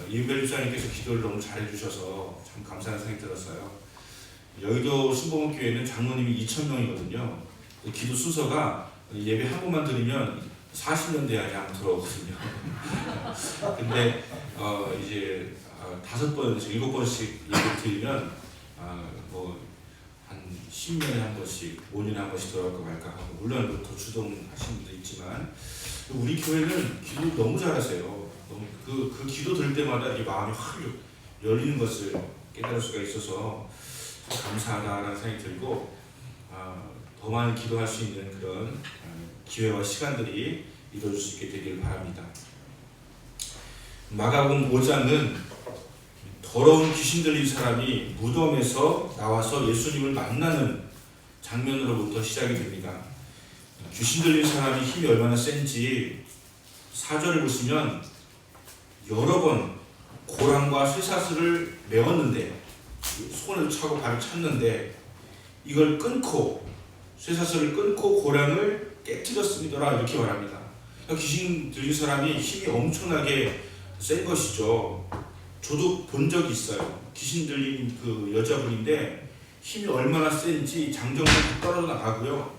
이은별 집사님께서 기도를 너무 잘해주셔서 참 감사한 생각이 들었어요. 여의도 순복음교회는 장로님이 2,000명이거든요. 기도 순서가 예배 한 번만 드리면 40년 돼야지 안 들어오거든요. 근데 이제 5번에서 7번씩 예배 드리면 뭐 한 10년에 한 번씩, 5년에 한 번씩 들어갈까 말까 하고, 물론 더 주동하시는 분도 있지만 우리 교회는 기도 너무 잘하세요. 그 기도 들 때마다 이 마음이 확 열리는 것을 깨달을 수가 있어서 감사하다라는 생각이 들고, 더 많이 기도할 수 있는 그런 기회와 시간들이 이루어질 수 있게 되기를 바랍니다. 마가복음 5장은 더러운 귀신 들린 사람이 무덤에서 나와서 예수님을 만나는 장면으로부터 시작이 됩니다. 귀신 들린 사람이 힘이 얼마나 센지 4절을 보시면 여러 번 고랑과 쇠사슬을 메었는데, 손을 차고 발을 찼는데 이걸 끊고, 쇠사슬을 끊고 고랑을 깨트렸습니다 이렇게 말합니다. 그러니까 귀신 들린 사람이 힘이 엄청나게 센 것이죠. 저도 본 적이 있어요. 귀신 들린 그 여자분인데 힘이 얼마나 센지 장정만 떨어져 나가고요.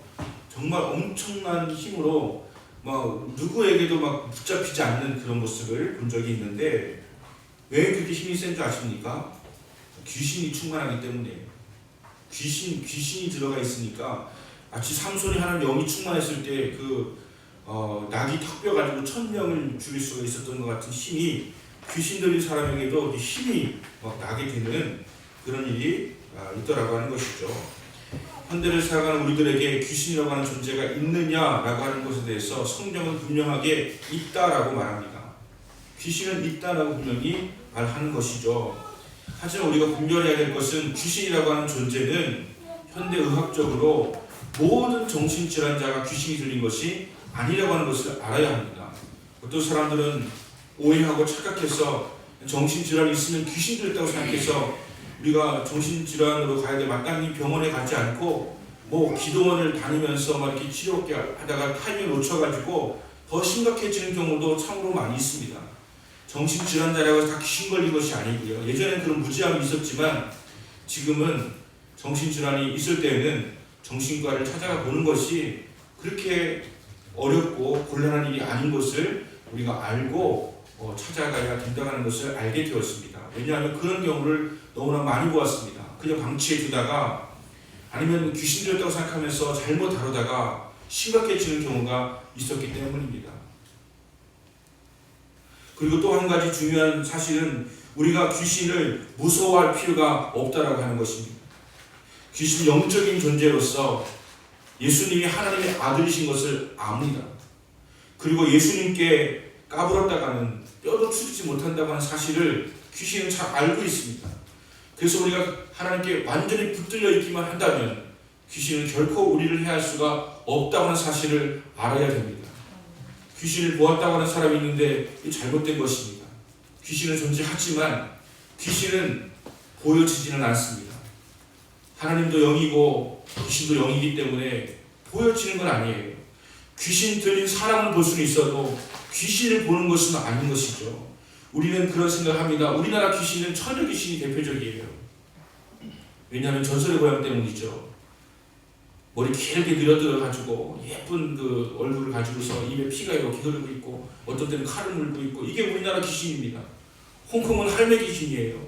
정말 엄청난 힘으로 막 누구에게도 막 붙잡히지 않는 그런 모습을 본 적이 있는데, 왜 그렇게 힘이 센 줄 아십니까? 귀신이 충만하기 때문에. 귀신이 들어가 있으니까, 마치 삼손이 하는 영이 충만했을 때 낙이 턱뼈 가지고 1,000명을 죽일 수가 있었던 것 같은 힘이 귀신 들린 사람에게도 힘이 막 나게 되는 그런 일이 있더라고 하는 것이죠. 현대를 살아가는 우리들에게 귀신이라고 하는 존재가 있느냐라고 하는 것에 대해서 성경은 분명하게 있다라고 말합니다. 귀신은 있다라고 분명히 말하는 것이죠. 하지만 우리가 분별해야 될 것은, 귀신이라고 하는 존재는 현대의학적으로 모든 정신질환자가 귀신이 들린 것이 아니라고 하는 것을 알아야 합니다. 어떤 사람들은 오해하고 착각해서 정신질환이 있으면 귀신 들렸다고 생각해서 우리가 정신질환으로 가야 돼 마땅히 병원에 가지 않고 뭐 기도원을 다니면서 막 이렇게 치료하다가 타이밍을 놓쳐가지고 더 심각해지는 경우도 참으로 많이 있습니다. 정신질환자라고 해서 다 귀신 걸린 것이 아니고요. 예전에는 그런 무지함이 있었지만 지금은 정신질환이 있을 때에는 정신과를 찾아가 보는 것이 그렇게 어렵고 곤란한 일이 아닌 것을 우리가 알고 찾아가야 된다는 것을 알게 되었습니다. 왜냐하면 그런 경우를 너무나 많이 보았습니다. 그냥 방치해 두다가, 아니면 귀신 들렸다고 생각하면서 잘못 다루다가 심각해지는 경우가 있었기 때문입니다. 그리고 또 한 가지 중요한 사실은, 우리가 귀신을 무서워할 필요가 없다라고 하는 것입니다. 귀신은 영적인 존재로서 예수님이 하나님의 아들이신 것을 압니다. 그리고 예수님께 까불었다가는 뼈도 추리지 못한다고 하는 사실을 귀신은 잘 알고 있습니다. 그래서 우리가 하나님께 완전히 붙들려 있기만 한다면 귀신은 결코 우리를 해할 수가 없다고 하는 사실을 알아야 됩니다. 귀신을 보았다고 하는 사람이 있는데 이 잘못된 것입니다. 귀신은 존재하지만 귀신은 보여지지는 않습니다. 하나님도 영이고 귀신도 영이기 때문에 보여지는 건 아니에요. 귀신 들린 사람을 볼 수는 있어도 귀신을 보는 것은 아닌 것이죠. 우리는 그런 생각을 합니다. 우리나라 귀신은 처녀 귀신이 대표적이에요. 왜냐하면 전설의 고향 때문이죠. 머리 길게 늘어뜨려가지고 예쁜 그 얼굴을 가지고서 입에 피가 이렇게 흐르고 있고, 어떤 때는 칼을 물고 있고, 이게 우리나라 귀신입니다. 홍콩은 할매 귀신이에요.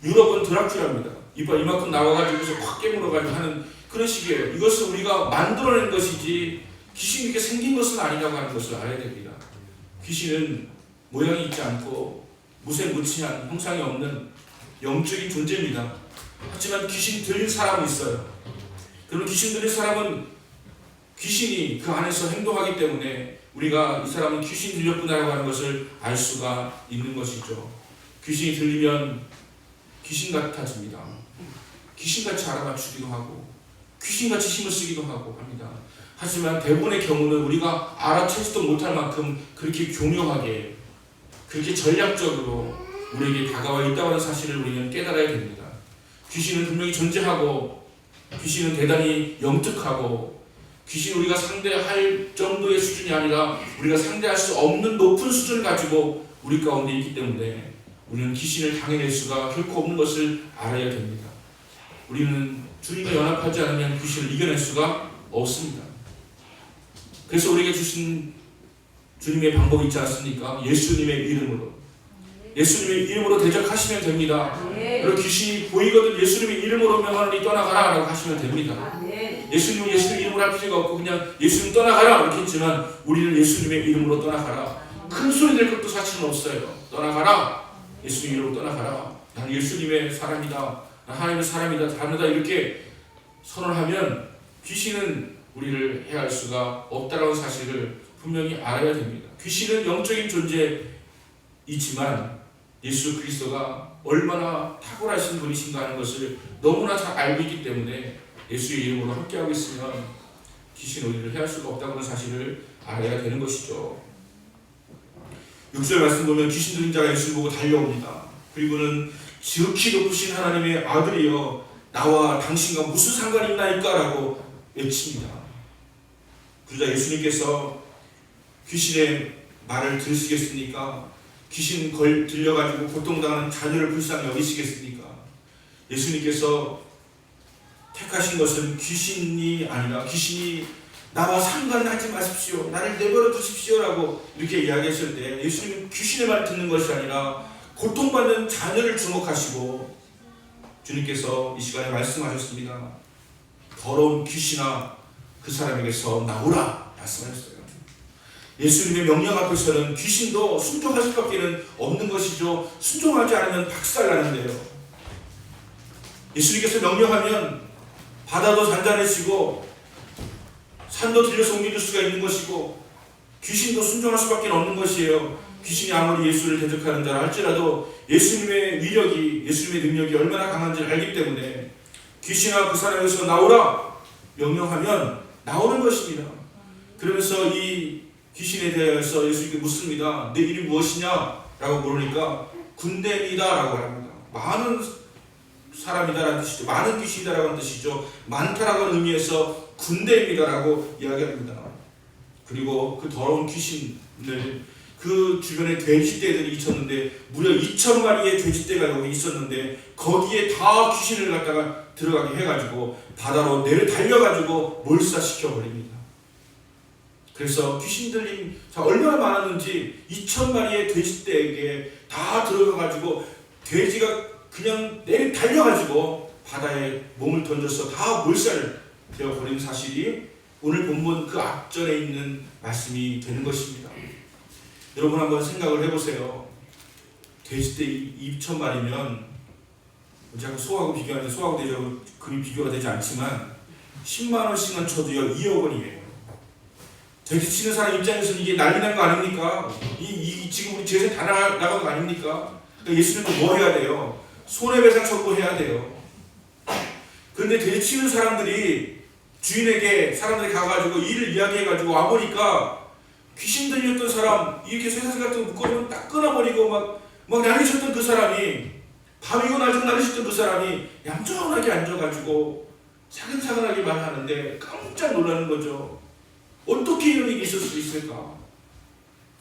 유럽은 드라큘라입니다. 이빨 이만큼 나와가지고서 확 깨물어가지고 하는 그런 식이에요. 이것은 우리가 만들어낸 것이지 귀신이 이렇게 생긴 것은 아니라고 하는 것을 알아야 됩니다. 귀신은 모양이 있지 않고 무색무취한 형상이 없는 영적인 존재입니다. 하지만 귀신 들린 사람은 있어요. 그런 귀신 들린 사람은 귀신이 그 안에서 행동하기 때문에 우리가 이 사람은 귀신 들렸구나라고 하는 것을 알 수가 있는 것이죠. 귀신이 들리면 귀신 같아집니다. 귀신같이 알아맞추기도 하고 귀신같이 힘을 쓰기도 하고 합니다. 하지만 대부분의 경우는 우리가 알아채지도 못할 만큼 그렇게 교묘하게, 그렇게 전략적으로 우리에게 다가와 있다고 하는 사실을 우리는 깨달아야 됩니다. 귀신은 분명히 존재하고, 귀신은 대단히 영특하고, 귀신 우리가 상대할 정도의 수준이 아니라 우리가 상대할 수 없는 높은 수준을 가지고 우리 가운데 있기 때문에 우리는 귀신을 당해낼 수가 결코 없는 것을 알아야 됩니다. 우리는 주님과 연합하지 않으면 귀신을 이겨낼 수가 없습니다. 그래서 우리에게 주신 주님의 방법이 있지 않습니까? 예수님의 이름으로. 예수님의 이름으로 대적하시면 됩니다. 그리고 귀신이 보이거든 예수님의 이름으로 명하노니 떠나가라 라고 하시면 됩니다. 예수님은 예수님의 이름으로 할 필요가 없고 그냥 예수님 떠나가라 이렇게 했지만 우리는 예수님의 이름으로 떠나가라. 큰 소리 낼 것도 사실은 없어요. 떠나가라. 예수님 이름으로 떠나가라. 나는 예수님의 사람이다. 나는 하나님의 사람이다. 다르다. 이렇게 선언하면 귀신은 우리를 해할 수가 없다라는 사실을 분명히 알아야 됩니다. 귀신은 영적인 존재이지만 예수 그리스도가 얼마나 탁월하신 분이신가 하는 것을 너무나 잘 알고 있기 때문에 예수의 이름으로 함께하고 있으면 귀신은 우리를 해할 수가 없다는 사실을 알아야 되는 것이죠. 6절 말씀 보면 귀신 들린 자가 예수를 보고 달려옵니다. 그리고는 지극히 높으신 하나님의 아들이여 나와 당신과 무슨 상관이 있나이까 라고 외칩니다. 그러자 예수님께서 귀신의 말을 들으시겠습니까? 귀신 들려가지고 고통당하는 자녀를 불쌍히 여기시겠습니까? 예수님께서 택하신 것은 귀신이 아니라 귀신이 나와 상관하지 마십시오. 나를 내버려 두십시오. 라고 이렇게 이야기했을 때 예수님은 귀신의 말을 듣는 것이 아니라 고통받는 자녀를 주목하시고 주님께서 이 시간에 말씀하셨습니다. 더러운 귀신아 그 사람에게서 나오라 말씀하셨어요. 예수님의 명령 앞에서는 귀신도 순종할 수밖에 없는 것이죠. 순종하지 않으면 박살나는데요. 예수님께서 명령하면 바다도 잔잔해지고 산도 들려서 옮겨줄 수가 있는 것이고 귀신도 순종할 수밖에 없는 것이에요. 귀신이 아무리 예수를 대적하는 자라 할지라도 예수님의 위력이, 예수님의 능력이 얼마나 강한지를 알기 때문에 귀신아 그 사람에게서 나오라 명령하면 나오는 것입니다. 그러면서 이 귀신에 대해서 예수님께 묻습니다. 내 이름이 무엇이냐? 라고 물으니까 군대입니다 라고 합니다. 많은 사람이다라는 뜻이죠. 많은 귀신이다라는 뜻이죠. 많다라고 하는 의미에서 군대입니다라고 이야기합니다. 그리고 그 더러운 귀신을 그 주변에 돼지떼들이 있었는데 무려 2,000마리의 돼지떼가 여기 있었는데 거기에 다 귀신을 갖다가 들어가게 해가지고 바다로 내려 달려가지고 몰사시켜 버립니다. 그래서 귀신 들린 자 얼마나 많았는지 2,000마리의 돼지떼에게 다 들어가가지고 돼지가 그냥 내려 달려가지고 바다에 몸을 던져서 다 몰살되어 버린 사실이 오늘 본문 그 앞전에 있는 말씀이 되는 것입니다. 여러분 한번 생각을 해보세요. 돼지떼 2,000마리면 자꾸 소하고 비교하는데 소하고 돼지하고 금이 비교가 되지 않지만 10만 원씩만 쳐도요 2억 원이에요. 돼지 치는 사람 입장에서는 이게 난리 난 거 아닙니까? 지금 우리 재산 다 나간 거 아닙니까? 그러니까 예수님도 뭐 해야 돼요? 손해배상 청구해야 돼요. 그런데 돼지 치는 사람들이 주인에게 사람들이 가가지고 일을 이야기해가지고 와보니까 귀신 들렸던 사람 이렇게 쇠사슬 같은 거 묶어놓으면 딱 끊어버리고 막 난리쳤던 그 사람이 밤이고 낮이고 난리쳤던 그 사람이 얌전하게 앉아가지고 차근차근하게 말하는데 깜짝 놀라는 거죠. 어떻게 이런 일이 있을 수 있을까?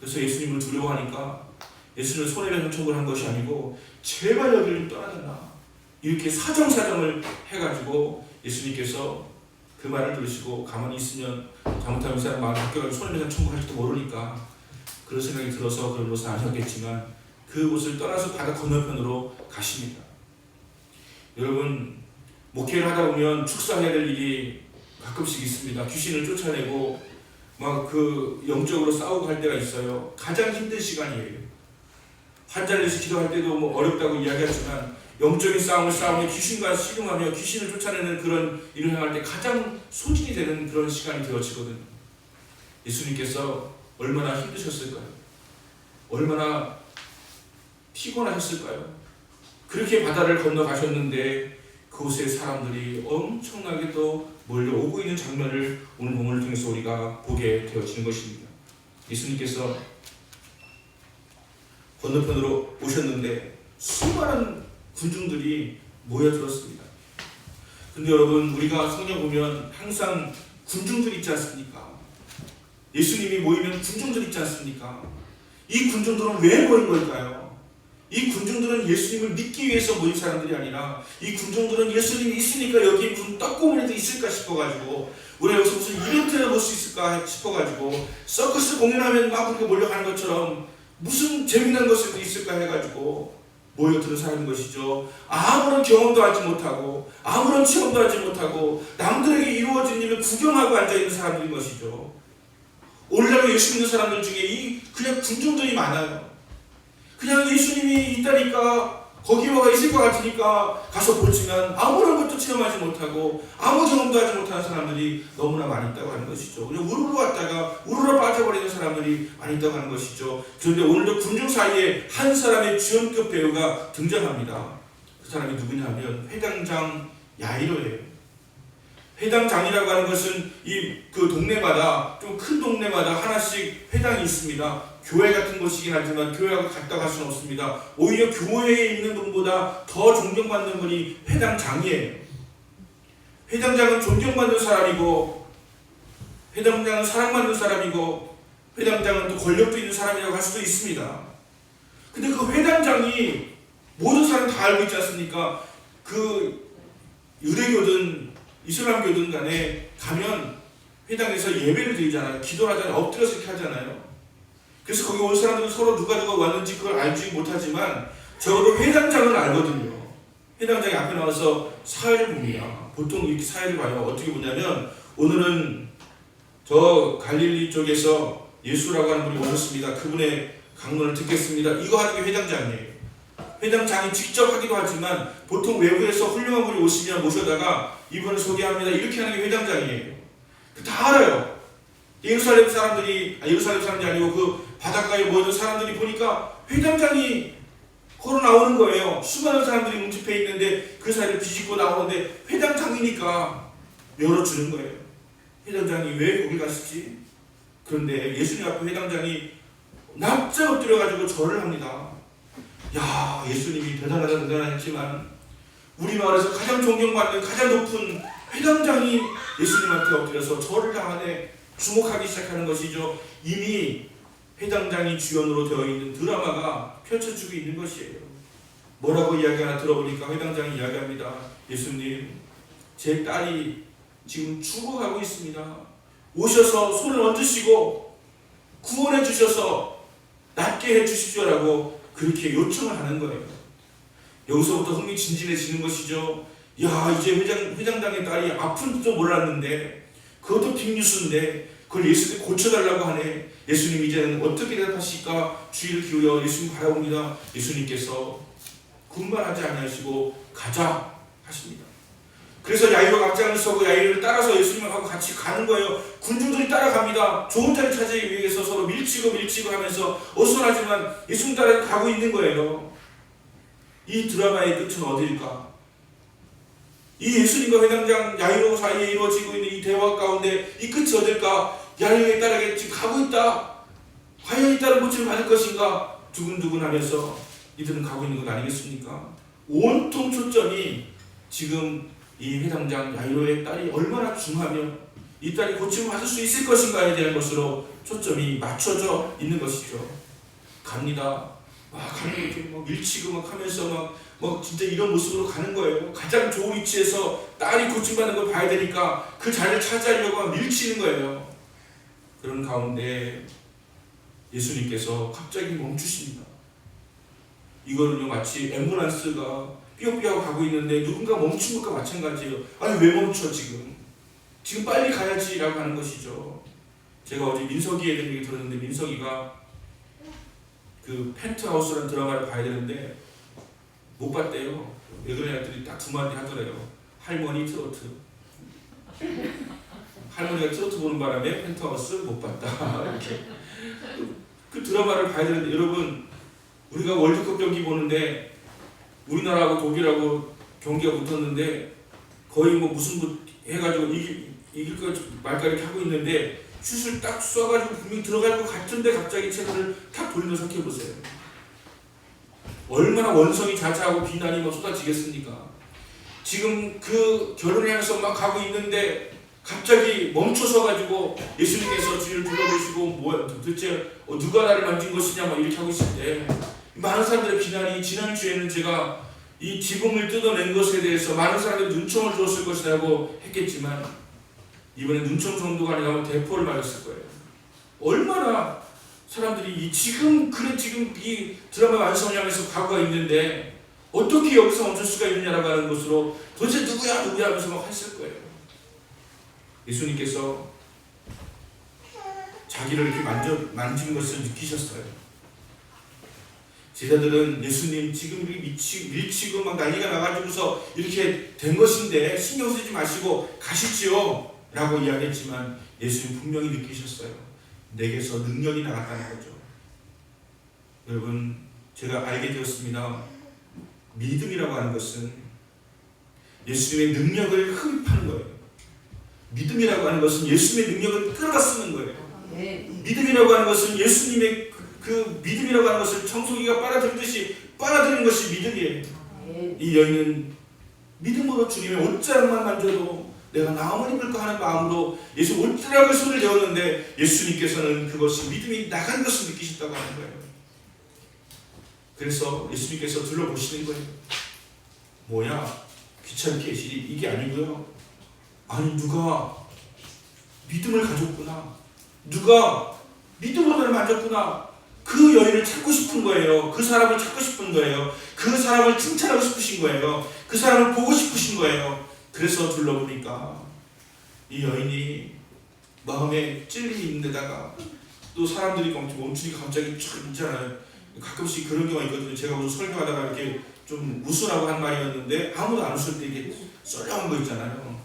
그래서 예수님을 두려워하니까 예수님을 손해배상 청구를 한 것이 아니고 제발 여기를 떠나달라 이렇게 사정사정을 해가지고 예수님께서 그 말을 들으시고 가만히 있으면 잘못하면 이 사람 마음이 바뀌어가지고 손해배상 청구할지도 모르니까 그런 생각이 들어서 그런 것을 아셨겠지만 그곳을 떠나서 바다 건너편으로 가십니다. 여러분 목회를 하다 보면 축사해야 될 일이 가끔씩 있습니다. 귀신을 쫓아내고 막 그 영적으로 싸우고 할 때가 있어요. 가장 힘든 시간이에요. 환자를 위해서 기도할 때도 뭐 어렵다고 이야기하지만 영적인 싸움을 싸우며 귀신과 씨름하며 귀신을 쫓아내는 그런 일을 행할 때 가장 소진이 되는 그런 시간이 되어지거든요. 예수님께서 얼마나 힘드셨을까요? 얼마나 피곤하셨을까요? 그렇게 바다를 건너가셨는데 그곳에 사람들이 엄청나게 또 몰려오고 있는 장면을 오늘 본문을 통해서 우리가 보게 되어지는 것입니다. 예수님께서 건너편으로 오셨는데 수많은 군중들이 모여들었습니다. 근데 여러분 우리가 성경 보면 항상 군중들이 있지 않습니까? 예수님이 모이면 군중들이 있지 않습니까? 이 군중들은 왜 모인 걸까요? 이 군중들은 예수님을 믿기 위해서 모인 사람들이 아니라 이 군중들은 예수님이 있으니까 여기 무슨 떡고물이도 있을까 싶어가지고 우리가 여기서 무슨 이벤트를 볼 수 있을까 싶어가지고 서커스 공연하면 막 그렇게 몰려가는 것처럼 무슨 재미난 것이 있을까 해가지고 모여드는 사람인 것이죠. 아무런 경험도 하지 못하고 아무런 체험도 하지 못하고 남들에게 이루어진 일을 구경하고 앉아있는 사람들인 것이죠. 오늘날 예수 믿는 사람들 중에 그냥 군중들이 많아요. 그냥 예수님이 있다니까 거기 뭐가 있을 것 같으니까 가서 보지만 아무런 것도 체험하지 못하고 아무 경험도 하지 못하는 사람들이 너무나 많이 있다고 하는 것이죠. 그냥 우르르 왔다가 우르르 빠져버리는 사람들이 많이 있다고 하는 것이죠. 그런데 오늘도 군중 사이에 한 사람의 주연급 배우가 등장합니다. 그 사람이 누구냐면 회당장 야이로예요. 회당장이라고 하는 것은 그 동네마다 좀 큰 동네마다 하나씩 회당이 있습니다. 교회 같은 곳이긴 하지만 교회하고 갔다 갈 수는 없습니다. 오히려 교회에 있는 분보다 더 존경받는 분이 회당장이에요. 회당장은 존경받는 사람이고 회당장은 사랑받는 사람이고 회당장은 또 권력도 있는 사람이라고 할 수도 있습니다. 근데 그 회당장이 모든 사람 다 알고 있지 않습니까? 그 유대교든 이슬람교든 간에 가면 회당에서 예배를 드리잖아요. 기도를 하잖아요. 엎드려서 이렇게 하잖아요. 그래서 거기 온 사람들은 서로 누가 왔는지 그걸 알지 못하지만 적어도 회당장은 알거든요. 회당장이 앞에 나와서 사회를 봅니다. 보통 이렇게 사회를 봐요. 어떻게 보냐면 오늘은 저 갈릴리 쪽에서 예수라고 하는 분이 오셨습니다. 그분의 강론을 듣겠습니다. 이거 하는 게 회당장이에요. 회당장이 직접 하기도 하지만 보통 외부에서 훌륭한 분이 오시면 모셔다가 이분을 소개합니다. 이렇게 하는 게 회당장이에요. 다 알아요. 예루살렘 사람들이 아니고 그 바닷가에 모여든 사람들이 보니까 회당장이 걸어 나오는 거예요. 수많은 사람들이 뭉집해 있는데 그 사이를 비집고 나오는데 회당장이니까 열어주는 거예요. 회당장이 왜 거기 갔을지. 그런데 예수님 앞에 회당장이 납작 엎드려가지고 절을 합니다. 야, 예수님이 대단하지만 우리 마을에서 가장 존경받는 가장 높은 회당장이 예수님한테 엎드려서 절을 당하네. 주목하기 시작하는 것이죠. 이미 회당장이 주연으로 되어 있는 드라마가 펼쳐지고 있는 것이에요. 뭐라고 이야기하나 들어보니까 회당장이 이야기합니다. 예수님, 제 딸이 지금 죽어가고 있습니다. 오셔서 손을 얹으시고 구원해 주셔서 낫게 해 주십시오라고 그렇게 요청을 하는 거예요. 여기서부터 흥미진진해지는 것이죠. 야, 이제 회장장의 딸이 아픈 줄 몰랐는데 그것도 빅뉴스인데 그걸 예수님이 고쳐달라고 하네. 예수님 이제는 어떻게 대답하실까 주의를 기울여 예수님 바라봅니다. 예수님께서 군말하지 아니하시고 가자 하십니다. 그래서 야이로가 앞장을 서고 야이로를 따라서 예수님하고 같이 가는 거예요. 군중들이 따라갑니다. 좋은 자리 찾기 위해서 서로 밀치고 하면서 어수선하지만 예수님 따라 가고 있는 거예요. 이 드라마의 끝은 어디일까? 이 예수님과 회당장 야이로 사이에 이루어지고 있는 이 대화 가운데 이 끝이 어딜까? 야이로에 따르게 지금 가고 있다. 과연 이 딸은 고침을 받을 것인가? 두근두근하면서 이들은 가고 있는 것 아니겠습니까? 온통 초점이 지금 이 회당장 야이로의 딸이 얼마나 중하며 이 딸이 고침을 받을 수 있을 것인가에 대한 것으로 초점이 맞춰져 있는 것이죠. 갑니다. 가는 이렇게 밀치고 하면서 진짜 이런 모습으로 가는 거예요. 가장 좋은 위치에서 딸이 고침받는 걸 봐야 되니까 그 자리를 차지하려고 밀치는 거예요. 그런 가운데 예수님께서 갑자기 멈추십니다. 이거는요 마치 앰뷸런스가 삐걱삐걱 가고 있는데 누군가 멈춘 것과 마찬가지예요. 아니 왜 멈춰 지금 빨리 가야지 라고 하는 것이죠. 제가 어제 민석이에 대한 얘기 들었는데 민석이가 그 펜트하우스라는 드라마를 봐야 되는데 못 봤대요. 왜 그러냐 했더니 딱 두 마디 하더래요. 할머니 트로트. 할머니가 트로트 보는 바람에 펜트하우스 못 봤다. 이렇게. 그 드라마를 봐야 되는데 여러분 우리가 월드컵 경기 보는데 우리나라하고 독일하고 경기가 붙었는데 거의 무슨 해가지고 이길 거 말까 이렇게 하고 있는데 슛을 딱 쏴가지고 분명히 들어갈 것 같은데 갑자기 채널을 탁 돌리면서 생각해보세요. 얼마나 원성이 자자하고 비난이 쏟아지겠습니까? 지금 그 결혼을 향해서 막 가고 있는데 갑자기 멈춰서가지고 예수님께서 주위를 둘러보시고 도대체 누가 나를 만진 것이냐 막 이렇게 하고 있을 때 많은 사람들의 비난이 지난주에는 제가 이 디봉을 뜯어낸 것에 대해서 많은 사람들이 눈총을 주었을 것이라고 했겠지만 이번에 눈총 정도가 아니라 대포를 맞았을 거예요. 얼마나 사람들이 지금 이 드라마 완성량에서 과거가 있는데 어떻게 여기서 멈출 수가 있느냐라고 하는 것으로 도대체 누구야 하면서 막 했을 거예요. 예수님께서 자기를 이렇게 만진 것을 느끼셨어요. 제자들은 예수님 지금 밀치고 막 난리가 나가지고서 이렇게 된 것인데 신경 쓰지 마시고 가시지요 라고 이야기했지만 예수님 분명히 느끼셨어요. 내게서 능력이 나갔다는 거죠. 여러분, 제가 알게 되었습니다. 믿음이라고 하는 것은 예수님의 능력을 흡입하는 거예요. 믿음이라고 하는 것은 예수님의 능력을 끌어다 쓰는 거예요. 믿음이라고 하는 것은 예수님의 그 믿음이라고 하는 것을 청소기가 빨아들이듯이 빨아들이는 것이 믿음이에요. 이 여인은 믿음으로 주님의 옷자락만 만져도 내가 나음을 입을까 하는 마음으로 예수 옷자락을 손을 대었는데 예수님께서는 그것이 믿음이 나간 것을 느끼셨다고 하는 거예요. 그래서 예수님께서 둘러보시는 거예요. 뭐야? 귀찮게 이게 아니고요. 아니 누가 믿음을 가졌구나. 누가 믿음으로 나를 만졌구나. 그 여인을 찾고 싶은 거예요. 그 사람을 찾고 싶은 거예요. 그 사람을 칭찬하고 싶으신 거예요. 그 사람을 보고 싶으신 거예요. 그래서 둘러보니까 이 여인이 마음에 찔림이 있는 데다가 또 사람들이 멈추니까 갑자기 쭉 있잖아요. 가끔씩 그런 경우가 있거든요. 제가 무슨 설교하다가 이렇게 좀 웃으라고 한 말이었는데 아무도 안 웃을 때 이게 썰렁한 거 있잖아요.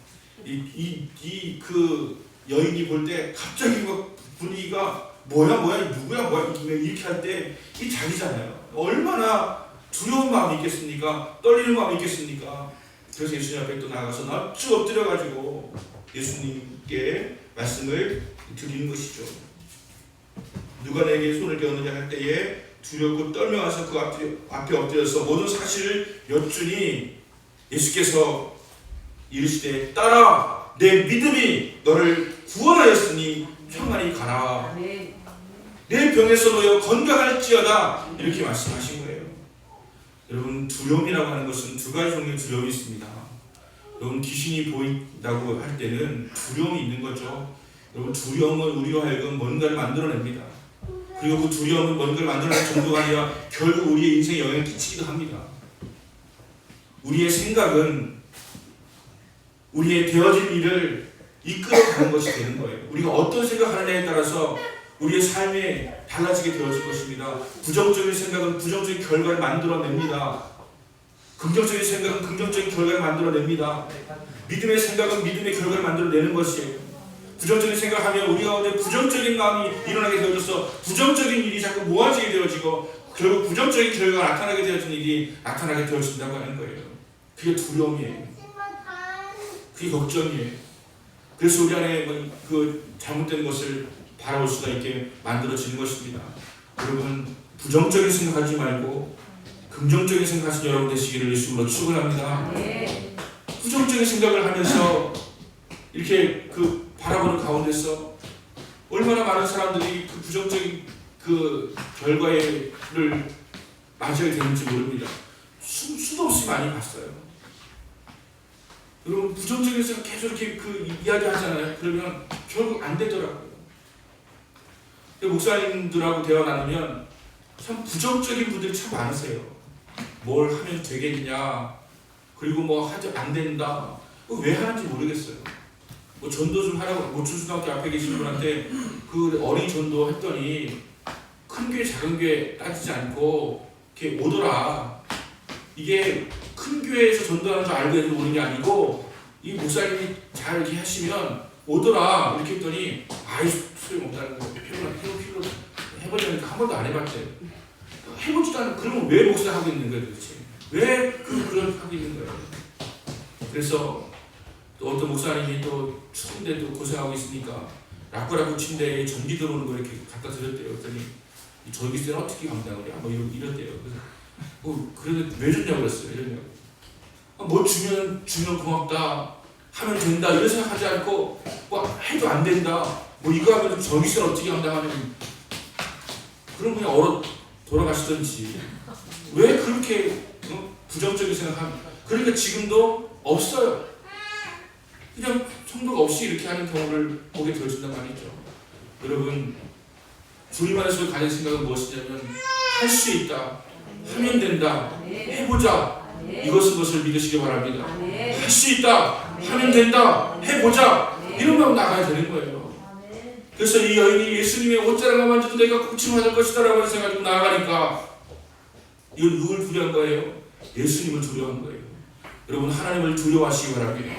그 여인이 볼 때 갑자기 막 분위기가 뭐야 누구야 이렇게 할 때 이 자기잖아요. 얼마나 두려운 마음이 있겠습니까? 떨리는 마음이 있겠습니까? 그래서 예수님 앞에 또 나가서 쭉 엎드려가지고 예수님께 말씀을 드리는 것이죠. 누가 내게 손을 대었느냐 할 때에 두렵고 떨면서 그 앞에 엎드려서 모든 사실을 여쭈니 예수께서 이르시되 딸아 내 믿음이 너를 구원하였으니 평안히 가라. 내 병에서 놓여 건강할지어다 이렇게 말씀하신 거예요. 여러분, 두려움이라고 하는 것은 두 가지 종류의 두려움이 있습니다. 여러분, 귀신이 보인다고 할 때는 두려움이 있는 거죠. 여러분, 두려움은 우리로 하여금 뭔가를 만들어냅니다. 그리고 그 두려움은 뭔가를 만들어낼 정도가 아니라 결국 우리의 인생에 영향을 끼치기도 합니다. 우리의 생각은 우리의 되어질 일을 이끌어가는 것이 되는 거예요. 우리가 어떤 생각하느냐에 따라서 우리의 삶이 달라지게 되어질 것입니다. 부정적인 생각은 부정적인 결과를 만들어냅니다. 긍정적인 생각은 긍정적인 결과를 만들어냅니다. 믿음의 생각은 믿음의 결과를 만들어내는 것이에요. 부정적인 생각하면 우리 가운데 부정적인 마음이 일어나게 되어져서 부정적인 일이 자꾸 모아지게 되어지고 결국 부정적인 결과가 나타나게 되어진 일이 나타나게 되어진다고 하는 거예요. 그게 두려움이에요. 그게 걱정이에요. 그래서 우리 안에 그 잘못된 것을 바라볼 수가 있게 만들어지는 것입니다. 여러분, 부정적인 생각하지 말고 긍정적인 생각하신 여러분 되시기를 예수님으로 축원합니다. 부정적인 생각을 하면서 이렇게 바라보는 가운데서 얼마나 많은 사람들이 그 부정적인 그 결과를 맞이하게 되는지 모릅니다. 수도 없이 많이 봤어요. 여러분, 부정적인 생각 계속 이렇게 이야기 하잖아요. 그러면 결국 안 되더라고요. 목사님들하고 대화 나누면 참 부정적인 분들이 참 많으세요. 뭘 하면 되겠냐, 그리고 뭐 하지 안 된다. 왜 하는지 모르겠어요. 뭐 전도 좀 하라고 모춘초등학교 앞에 계신 분한테 그 어린이 전도 했더니 큰 교회 작은 교회 따지지 않고 이렇게 오더라. 이게 큰 교회에서 전도하는 줄 알고 해도 오는 게 아니고 이 목사님이 잘 이렇게 하시면 오더라 이렇게 했더니 아이 소용없다는 거. 해보려니까 한 번도 안 해봤대. 해보지도 않고 그러면 왜 목사 하고 있는 거예요 도대체? 왜 그런 하고 있는 거예요? 그래서 또 어떤 목사님이 또 추운데도 고생하고 있으니까 라꾸라꾸 침대에 전기 들어오는 거 이렇게 갖다 드렸대요. 그랬더니 이 전기세는 어떻게 감당을 해? 뭐 이랬대요. 그래서 그래도 왜 줬냐고 그랬어요. 이러냐고. 뭐 주면 고맙다. 하면 된다. 이런 생각하지 않고 뭐 해도 안 된다. 뭐 이거 하면 전기세는 어떻게 감당하면 그럼 그냥 얼어 돌아가시든지 왜 그렇게 부정적인 생각합니까? 그러니까 지금도 없어요. 그냥 성도가 없이 이렇게 하는 경우를 보게 되어진단 말이죠. 여러분, 주님 안에서 가진 생각은 무엇이냐면 할 수 있다, 하면 된다, 해보자, 이것을 믿으시기 바랍니다. 할 수 있다, 하면 된다, 해보자, 이런 마음 나가야 되는 거예요. 그래서 이 여인이 예수님의 옷자락만 만져도 내가 고침받을 것이다 라고 생각하고 나아가니까 이건 누굴 두려운 거예요? 예수님을 두려운 거예요. 여러분, 하나님을 두려워하시기 바랍니다.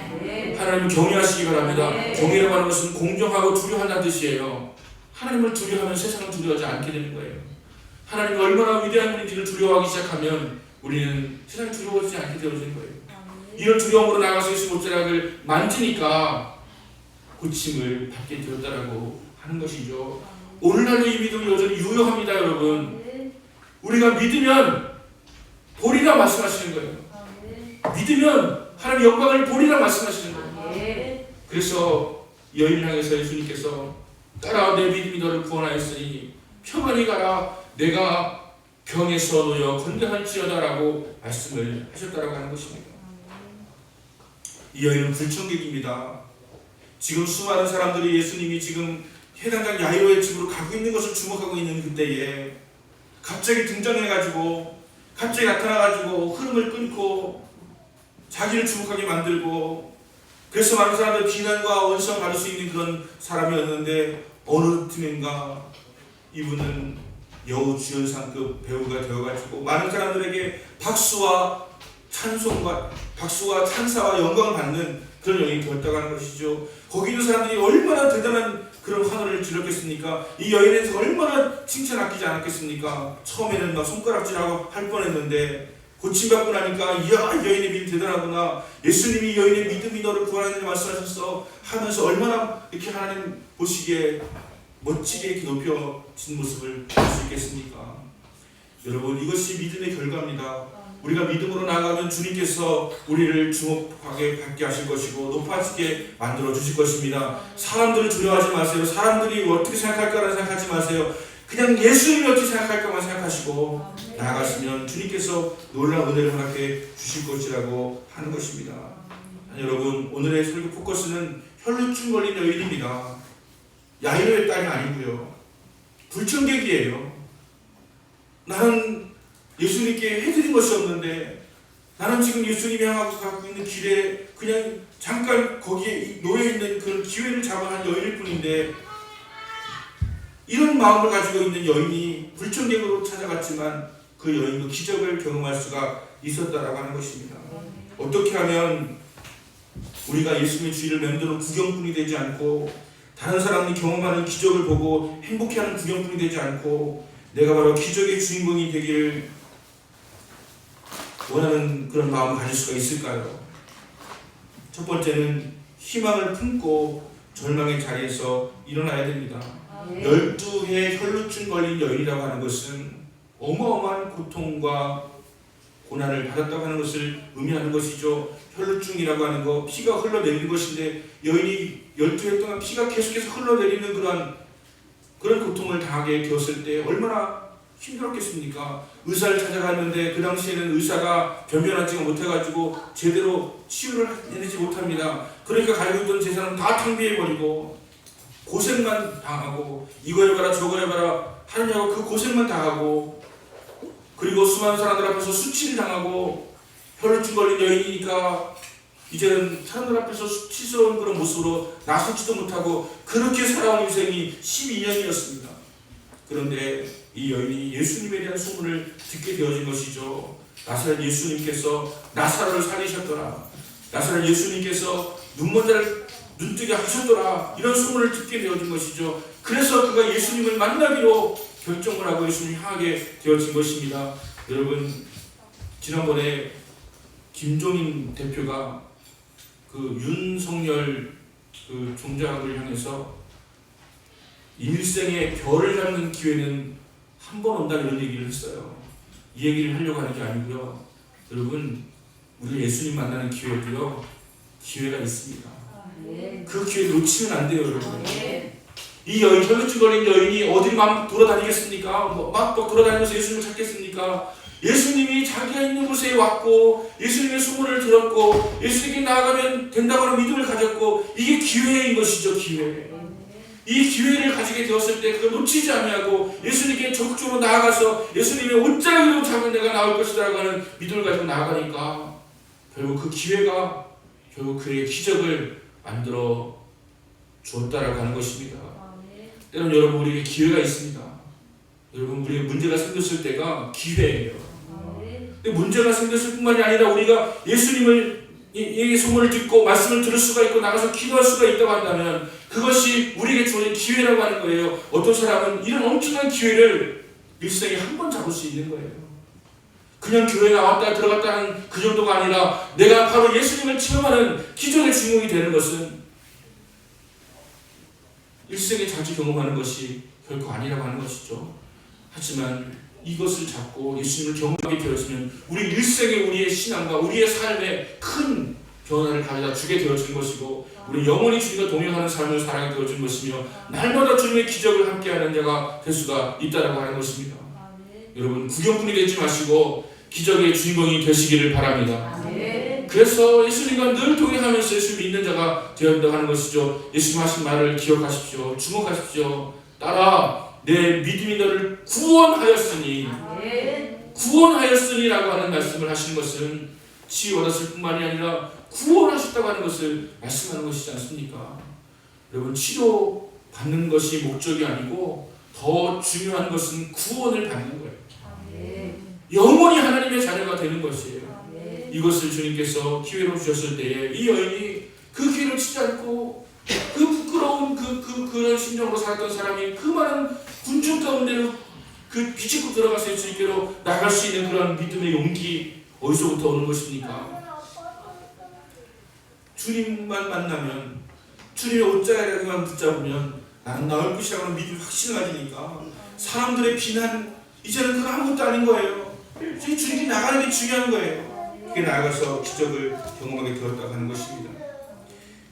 하나님을 경외하시기 바랍니다. 경외라고 하는 것은 공정하고 두려워한다는 뜻이에요. 하나님을 두려워하면 세상을 두려워하지 않게 되는 거예요. 하나님이 얼마나 위대한 분인지를 두려워하기 시작하면 우리는 세상을 두려워하지 않게 되어지는 거예요. 이런 두려움으로 나가서 예수 옷자락을 만지니까 고침을 받게 되었다라고 하는 것이죠. 오늘날도 이 믿음이 여전히 유효합니다, 여러분. 우리가 믿으면 보리라 말씀하시는 거예요. 믿으면 하나님의 영광을 보리라 말씀하시는 거예요. 그래서 여인을 향해서 예수님께서 따라 내 믿음이 너를 구원하였으니 평안히 가라, 내가 병에서 놓여 건강할지어다 라고 말씀을 하셨다라고 하는 것입니다. 이 여인은 불청객입니다. 지금 수많은 사람들이 예수님이 지금 해당장 야이로의 집으로 가고 있는 것을 주목하고 있는 그때에 갑자기 등장해가지고 갑자기 나타나가지고 흐름을 끊고 자기를 주목하게 만들고, 그래서 많은 사람들 비난과 원성을 받을 수 있는 그런 사람이었는데 어느 틈인가 이분은 여우주연상급 배우가 되어가지고 많은 사람들에게 박수와 찬사와 영광을 받는 그런 여인이 되었다고 하는 것이죠. 거기 있는 사람들이 얼마나 대단한 그런 환호를 질렀겠습니까? 이 여인에 대해서 얼마나 칭찬 아끼지 않았겠습니까? 처음에는 막 손가락질하고 할 뻔했는데 고침받고 나니까 이야, 이 여인의 믿음 대단하구나, 예수님이 이 여인의 믿음이 너를 구원하는 말씀하셨어 하면서 얼마나 이렇게 하나님 보시기에 멋지게 이렇게 높여진 모습을 볼 수 있겠습니까? 여러분, 이것이 믿음의 결과입니다. 우리가 믿음으로 나아가면 주님께서 우리를 주목하게 받게 하실 것이고 높아지게 만들어 주실 것입니다. 사람들을 두려워하지 마세요. 사람들이 어떻게 생각할까라는 생각하지 마세요. 그냥 예수님이 어떻게 생각할까만 생각하시고 나아가시면 주님께서 놀라운 은혜를 허락해 주실 것이라고 하는 것입니다. 여러분, 오늘의 설교 포커스는 혈루증 걸린 여인입니다. 야이로의 딸이 아니고요, 불청객이에요. 나는 예수님께 해드린 것이 없는데, 나는 지금 예수님이 향하고 가고 있는 길에 그냥 잠깐 거기에 놓여있는 그런 기회를 잡아한 여인일 뿐인데, 이런 마음을 가지고 있는 여인이 불청객으로 찾아갔지만 그 여인도 기적을 경험할 수가 있었다라고 하는 것입니다. 어떻게 하면 우리가 예수님의 주의를 맴도는 구경꾼이 되지 않고 다른 사람이 경험하는 기적을 보고 행복해하는 구경꾼이 되지 않고 내가 바로 기적의 주인공이 되기를 원하는 그런 마음을 가질 수가 있을까요? 첫 번째는 희망을 품고 절망의 자리에서 일어나야 됩니다. 12해 혈루증 걸린 여인이라고 하는 것은 어마어마한 고통과 고난을 받았다고 하는 것을 의미하는 것이죠. 혈루증이라고 하는 거, 피가 흘러내리는 것인데 여인이 12해 동안 피가 계속해서 흘러내리는 그런 고통을 당하게 되었을 때 얼마나 힘들었겠습니까? 의사를 찾아갔는데 그 당시에는 의사가 변변하지가 못해가지고 제대로 치유를 해내지 못합니다. 그러니까 가지고 있던 재산은 다 탕비해버리고 고생만 당하고 이거 해봐라 저거 해봐라 하느냐고 그 고생만 당하고, 그리고 수많은 사람들 앞에서 수치를 당하고 혈루증 걸린 여인이니까 이제는 사람들 앞에서 수치스러운 그런 모습으로 나서지도 못하고 그렇게 살아온 인생이 12년이었습니다. 그런데 이 여인이 예수님에 대한 소문을 듣게 되어진 것이죠. 나사렛 예수님께서 나사로를 살리셨더라, 나사렛 예수님께서 눈먼 자를 눈뜨게 하셨더라, 이런 소문을 듣게 되어진 것이죠. 그래서 그가 예수님을 만나기로 결정을 하고 예수님을 향하게 되어진 것입니다. 여러분, 지난번에 김종인 대표가 그 윤석열 그 총장을 향해서 일생에 별을 잡는 기회는 한 번 온다 이런 얘기를 했어요. 이 얘기를 하려고 하는 게 아니고요. 여러분, 우리 예수님 만나는 기회도요, 기회가 있습니다. 그 기회 놓치면 안 돼요, 여러분. 이 여인, 혈루증 걸린 여인이 어디 막 돌아다니겠습니까? 막 돌아다니면서 예수님을 찾겠습니까? 예수님이 자기가 있는 곳에 왔고 예수님의 소문을 들었고 예수님께 나아가면 된다고 하는 믿음을 가졌고 이게 기회인 것이죠. 기회. 이 기회를 가지게 되었을 때 그걸 놓치지 아니하고 예수님께 적극적으로 나아가서 예수님의 옷자락으로 잡은 내가 나올 것이라고 하는 믿음을 가지고 나아가니까 결국 그 기회가 결국 그의 기적을 만들어 주었다라고 하는 것입니다. 때로는 여러분 우리에게 기회가 있습니다. 여러분 우리에게 문제가 생겼을 때가 기회예요. 근데 문제가 생겼을 뿐만이 아니라 우리가 예수님을 이 소문을 듣고 말씀을 들을 수가 있고 나가서 기도할 수가 있다고 한다면 그것이 우리에게 주어진 기회라고 하는 거예요. 어떤 사람은 이런 엄청난 기회를 일생에 한 번 잡을 수 있는 거예요. 그냥 교회 나왔다 들어갔다 하는 그 정도가 아니라 내가 바로 예수님을 체험하는 기적의 주인공이 되는 것은 일생에 자주 경험하는 것이 결코 아니라고 하는 것이죠. 하지만 이것을 잡고 예수님을 경험하게 되었으면 우리 일생에 우리의 신앙과 우리의 삶에 큰 변화를 가져다 주게 되어진 것이고 우리 영원히 주님과 동행하는 삶을 살아가게 되어진 것이며 날마다 주님의 기적을 함께하는 자가 될 수가 있다라고 하는 것입니다. 여러분 구경꾼이 되지 마시고 기적의 주인공이 되시기를 바랍니다. 그래서 예수님과 늘 동행하면서 예수를 믿는 자가 되어야 한다고 하는 것이죠. 예수님 하신 말을 기억하십시오. 주목하십시오. 따라 내 믿음이 너를 구원하였으니 구원하였으니라고 하는 말씀을 하시는 것은 치유 얻었을 뿐만이 아니라 구원하셨다고 하는 것을 말씀하는 것이지 않습니까? 여러분 치료 받는 것이 목적이 아니고 더 중요한 것은 구원을 받는 거예요. 영원히 하나님의 자녀가 되는 것이에요. 이것을 주님께서 기회로 주셨을 때에 이 여인이 그 기회를 치지 않고 그 부끄러운 그런 심정으로 살았던 사람이 그 많은 군중 가운데 그 비집고 들어가서 예수님께로 나갈 수 있는 그런 믿음의 용기 어디서부터 오는 것입니까? 주님만 만나면 주님의 옷자락에만 붙잡으면 나는 나올 것이라고 하는 믿음이 확신을 가지니까 사람들의 비난 이제는 그건 아무것도 아닌 거예요. 주님이 나가는 게 중요한 거예요. 그게 나아가서 기적을 경험하게 되었다고 하는 것입니다.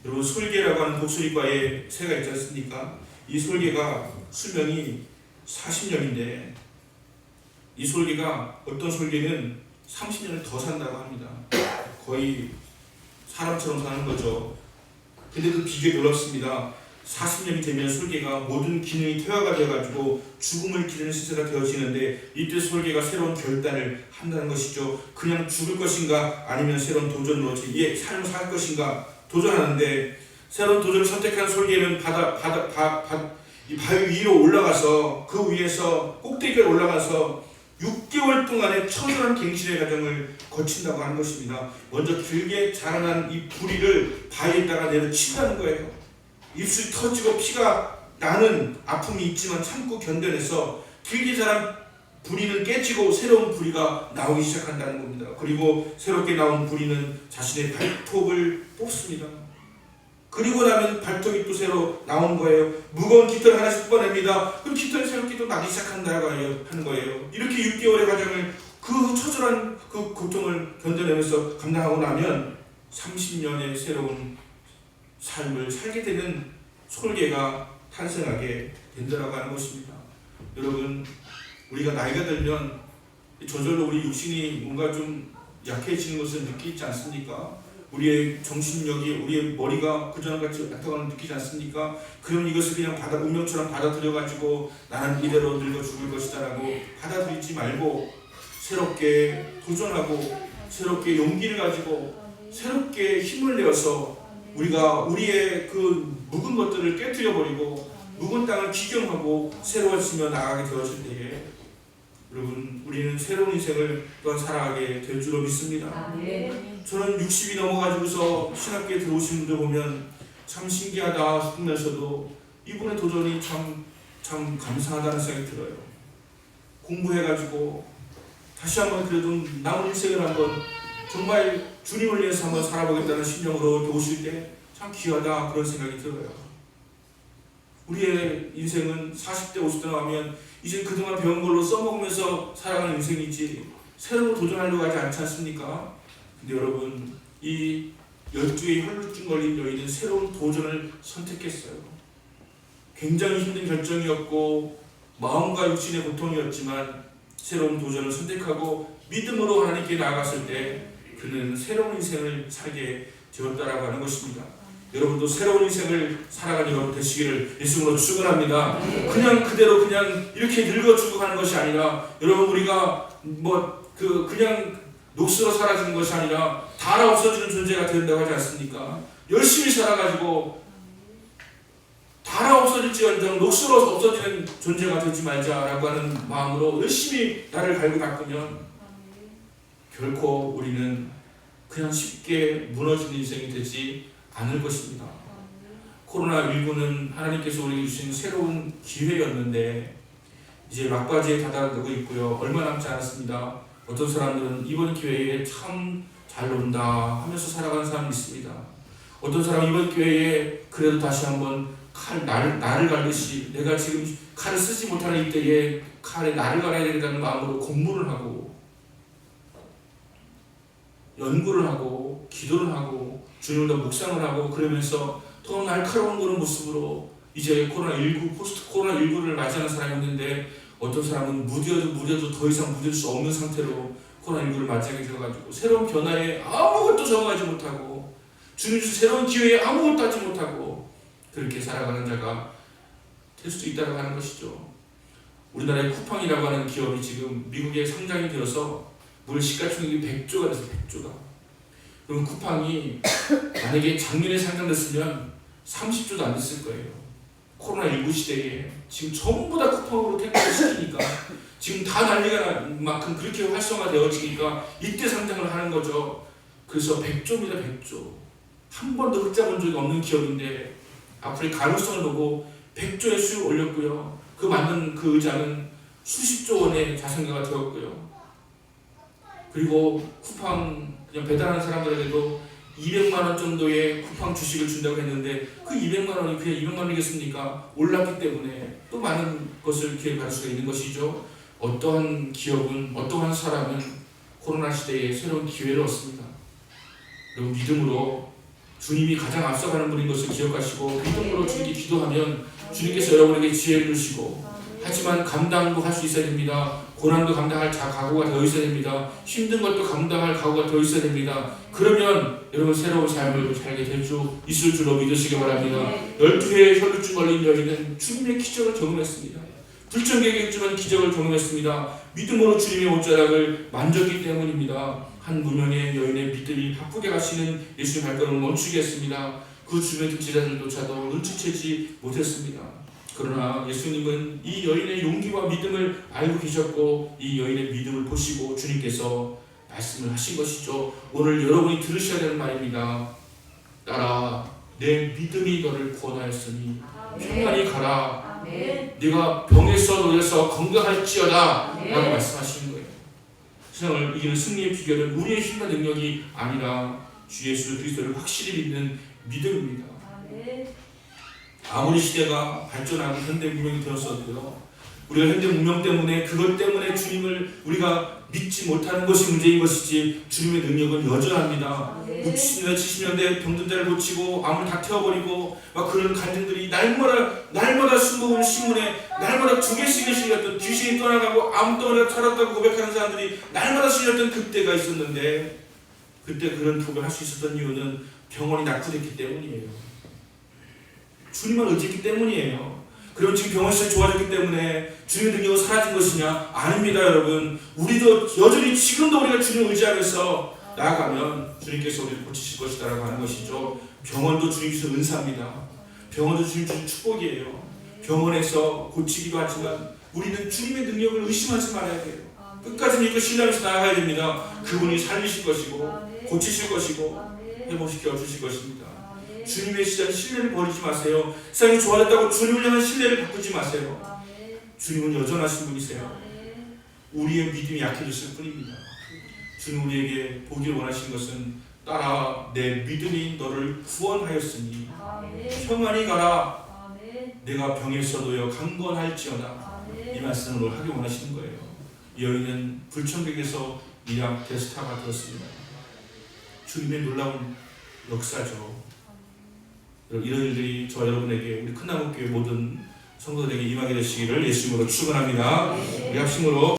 여러분 솔개라고 하는 독수리과에 새가 있지 않습니까? 이 솔개가 수명이 40년인데 이 솔개가 어떤 솔개는 30년을 더 산다고 합니다. 거의 사람처럼 사는 거죠. 근데 그 비교에 놀랍습니다. 40년이 되면 솔개가 모든 기능이 퇴화가 되어가지고 죽음을 기르는 시세가 되어지는데 이때 솔개가 새로운 결단을 한다는 것이죠. 그냥 죽을 것인가 아니면 새로운 도전으로 제 삶을 살 것인가 도전하는데 새로운 도전을 선택한 솔개는 바위 위로 올라가서 그 위에서 꼭대기에 올라가서 6개월 동안의 처절한 갱신의 과정을 거친다고 하는 것입니다. 먼저 길게 자라난 이 부리를 바위에다가 내려친다는 거예요. 입술이 터지고 피가 나는 아픔이 있지만 참고 견뎌내서 길게 자란 부리는 깨지고 새로운 부리가 나오기 시작한다는 겁니다. 그리고 새롭게 나온 부리는 자신의 발톱을 뽑습니다. 그리고 나면 발톱이 또 새로 나온 거예요. 무거운 깃털 하나씩 뽑아냅니다. 그럼 깃털이 새롭게 또 나기 시작한다고 하는 거예요. 이렇게 6개월의 과정을 그 처절한 그 고통을 견뎌내면서 감당하고 나면 30년의 새로운 삶을 살게 되는 솔개가 탄생하게 된다고 하는 것입니다. 여러분 우리가 나이가 들면 저절로 우리 육신이 뭔가 좀 약해지는 것을 느끼지 않습니까? 우리의 정신력이 우리의 머리가 그전같이 약하거나 느끼지 않습니까? 그럼 이것을 그냥 운명처럼 받아들여가지고 나는 이대로 늙어 죽을 것이다 라고 받아들이지 말고 새롭게 도전하고 새롭게 용기를 가지고 새롭게 힘을 내어서 우리가 우리의 그 묵은 것들을 깨뜨려버리고 묵은 땅을 기경하고 새로워지며 나아가게 되었을 때에 여러분 우리는 새로운 인생을 또한 살아가게 될 줄로 믿습니다. 저는 60이 넘어가지고서 신학교에 들어오신 분들 보면 참 신기하다 싶으면서도 이분의 도전이 참 감사하다는 생각이 들어요. 공부해가지고 다시 한번 그래도 남은 인생을 한번 정말 주님을 위해서 한번 살아보겠다는 심령으로 오실 때 참 귀하다 그런 생각이 들어요. 우리의 인생은 40대 50대 나가면 이제 그동안 배운 걸로 써먹으면서 살아가는 인생이지 새로운 도전하려고 하지 않지 않습니까? 근데 여러분 이 12의 혈루증 걸린 여인은 새로운 도전을 선택했어요. 굉장히 힘든 결정이었고 마음과 육신의 고통이었지만 새로운 도전을 선택하고 믿음으로 하나님께 나아갔을 때 그는 새로운 인생을 살게 되었다라고 하는 것입니다. 여러분도 새로운 인생을 살아가는 여러분 되시기를 예수님으로 축원합니다. 그냥 그대로 그냥 이렇게 늙어 죽어가는 것이 아니라 여러분 우리가 그냥 녹슬어 사라지는 것이 아니라 닳아 없어지는 존재가 된다고 하지 않습니까? 열심히 살아가지고 닳아 없어질지언정 녹슬어 없어지는 존재가 되지 말자라고 하는 마음으로 열심히 나를 갈고 닦으면 결코 우리는 그냥 쉽게 무너지는 인생이 되지 않을 것입니다. 코로나19는 하나님께서 우리에게 주신 새로운 기회였는데 이제 막바지에 다다르고 있고요. 얼마 남지 않았습니다. 어떤 사람들은 이번 기회에 참 잘 논다 하면서 살아가는 사람이 있습니다. 어떤 사람은 이번 기회에 그래도 다시 한번 나를 갈듯이 내가 지금 칼을 쓰지 못하는 이때에 칼에 나를 갈아야 된다는 마음으로 공부를 하고 연구를 하고 기도를 하고 주님을 더 묵상을 하고 그러면서 더 날카로운 그런 모습으로 이제 코로나19 포스트 코로나19를 맞이하는 사람이 있는데 어떤 사람은 무뎌도 더 이상 무딜 수 없는 상태로 코로나19를 맞이하게 되어가지고 새로운 변화에 아무것도 적응하지 못하고 주님 주신 새로운 기회에 아무것도 하지 못하고 그렇게 살아가는 자가 될 수도 있다고 하는 것이죠. 우리나라의 쿠팡이라고 하는 기업이 지금 미국에 상장이 되어서 물 시가총액이 100조가 됐어요. 100조가. 그럼 쿠팡이 만약에 작년에 상장됐으면 30조도 안 됐을 거예요. 코로나19 시대에 지금 전부 다 쿠팡으로 택배를 시키니까 지금 다 난리가 날 만큼 그렇게 활성화되어지니까 이때 상장을 하는 거죠. 그래서 100조입니다. 100조. 한 번도 흑자 본 적이 없는 기업인데 앞으로의 가능성을 보고 100조의 수익을 올렸고요. 그 만든 그 의자는 수십조 원의 자산가가 되었고요. 그리고 쿠팡 그냥 배달하는 사람들에게도 200만 원 정도의 쿠팡 주식을 준다고 했는데 그 200만 원이 그냥 200만 원이겠습니까? 올랐기 때문에 또 많은 것을 기회를 받을 수가 있는 것이죠. 어떠한 기업은 어떠한 사람은 코로나 시대에 새로운 기회를 얻습니다. 그리고 믿음으로 주님이 가장 앞서가는 분인 것을 기억하시고 믿음으로 주님께 기도하면 주님께서 여러분에게 지혜를 주시고 하지만 감당도 할 수 있어야 됩니다. 고난도 감당할 각오가 되어 있어야 됩니다. 힘든 것도 감당할 각오가 되어 있어야 됩니다. 그러면 여러분 새로운 삶을 살게 될 줄 있을 줄로 믿으시기 바랍니다. 12회의 혈루증 걸린 여인은 주님의 기적을 경험했습니다. 불청객이었지만 기적을 경험했습니다. 믿음으로 주님의 옷자락을 만졌기 때문입니다. 한 무명의 여인의 믿음이 바쁘게 가시는 예수의 발걸음을 멈추게 했습니다. 그 주변 제자들조차도 눈치채지 못했습니다. 그러나 예수님은 이 여인의 용기와 믿음을 알고 계셨고 이 여인의 믿음을 보시고 주님께서 말씀을 하신 것이죠. 오늘 여러분이 들으셔야 되는 말입니다. 따라 내 믿음이 너를 구원하였으니 평안히 가라. 네가 병에서 놓여서 건강할지어다 라고 말씀하시는 거예요. 세상을 이기는 승리의 비결은 우리의 힘과 능력이 아니라 주 예수 그리스도를 확실히 믿는 믿음입니다. 아무리 시대가 발전하고 현대 문명이 되었어도요, 우리가 현대 문명 때문에 그것 때문에 주님을 우리가 믿지 못하는 것이 문제인 것이지 주님의 능력은 여전합니다. 60년대 70년대 병든 자를 고치고 암을 다 태워버리고 막 그런 간증들이 날마다 신문에 날마다 2개씩을 실렸던 귀신이 떠나가고 암덩어리가 살았다고 고백하는 사람들이 날마다 실렸던 그때가 있었는데 그때 그런 고백을 할 수 있었던 이유는 병원이 낙후됐기 때문이에요. 주님을 의지했기 때문이에요. 그리고 지금 병원 시설이 좋아졌기 때문에 주님의 능력은 사라진 것이냐? 아닙니다, 여러분. 우리도 여전히 지금도 우리가 주님을 의지하면서 나아가면 주님께서 우리를 고치실 것이다라고 하는 것이죠. 병원도 주님 주신 은사입니다. 병원도 주님 주신 축복이에요. 병원에서 고치기도 하지만 우리는 주님의 능력을 의심하지 말아야 돼요. 끝까지 믿고 신뢰하면서 나아가야 됩니다. 그분이 살리실 것이고 고치실 것이고 회복시켜 주실 것입니다. 주님의 시절 신뢰를 버리지 마세요. 세상이 좋아졌다고 주님을 향한 신뢰를 바꾸지 마세요. 주님은 여전하신 분이세요. 우리의 믿음이 약해졌을 뿐입니다. 주님 우리에게 보기를 원하시는 것은 따라 내 믿음이 너를 구원하였으니 평안히 가라. 내가 병에서 놓여 강건할지어다. 이 말씀을 하기 원하시는 거예요. 이 여인은 불청객에서 미약 데스타가 되었습니다. 주님의 놀라운 역사죠. 이런 일들이 저 여러분에게 우리 큰나무교회 모든 성도들에게 임하게 되시기를 예수님으로 축원합니다. 우리 합심으로